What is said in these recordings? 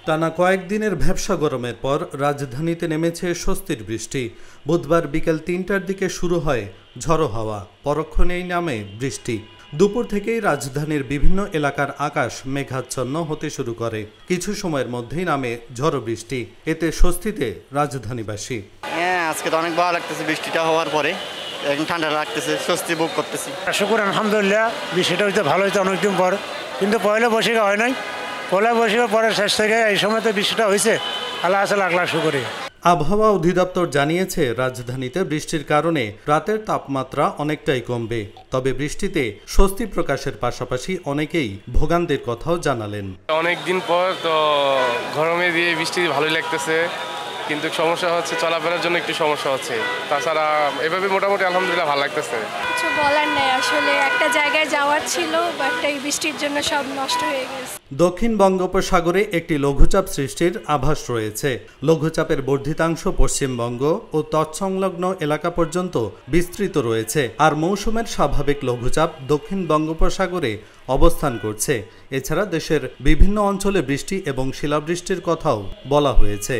টানা কয়েকদিনের ভ্যাপসা গরমের পর রাজধানীতে নেমেছে স্বস্তির বৃষ্টি। বুধবার বিকেল ৩টার দিকে শুরু হয় ঝড়ো হাওয়া, পরক্ষণেই নামে বৃষ্টি। দুপুর থেকেই রাজধানীর বিভিন্ন এলাকার আকাশ মেঘাচ্ছন্ন হতে শুরু করে। কিছু সময়ের মধ্যেই নামে ঝড়ো বৃষ্টি, এতে স্বস্তিতে রাজধানীবাসী। আজকে তো অনেক ভালো লাগতেছে, বৃষ্টিটা হওয়ার পরে এখন ঠান্ডা লাগতেছে, স্বস্তি ভোগ করতেছি। শুকুর আলহামদুলিল্লাহ, বৃষ্টিটা হইতে ভালো হইতে অনেকদিন পর, কিন্তু পয়লা বৈশাখে হয় নাই। পয়লা বৈশাখের পরে শেষ থেকে এই সময়তে বৃষ্টিটা হয়েছে, আল্লাহ আছে লাখ লাখ শুকরি। আবহাওয়া অধিদপ্তর জানিয়েছে রাজধানীতে বৃষ্টির কারণে রাতের তাপমাত্রা অনেকটাই কমবে। তবে বৃষ্টিতে স্বস্তি প্রকাশের পাশাপাশি অনেকেই ভোগান্তির কথাও জানালেন। অনেকদিন পর তো গরমে দিয়ে বৃষ্টি ভালোই লাগতেছে, কিন্তু সমস্যা হচ্ছে চলাফেরার জন্য একটু সমস্যা হচ্ছে। তাছাড়া এভাবে মোটামুটি আলহামদুলিল্লাহ ভালো লাগতেছে। কিছু বলার নেই, আসলে একটা জায়গায় যাওয়ার ছিল, বাট এই বৃষ্টির জন্য সব নষ্ট হয়ে গেছে। দক্ষিণ বঙ্গোপসাগরে একটি লঘুচাপ সৃষ্টির আভাস রয়েছে। লঘুচাপের বর্ধিতাংশ পশ্চিমবঙ্গ ও তৎসংলগ্ন এলাকা পর্যন্ত বিস্তৃত রয়েছে, আর মৌসুমের স্বাভাবিক লঘুচাপ দক্ষিণ বঙ্গোপসাগরে অবস্থান করছে। এছাড়া দেশের বিভিন্ন অঞ্চলে বৃষ্টি এবং শিলাবৃষ্টির কথাও বলা হয়েছে।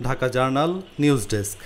Dhaka journal news desk.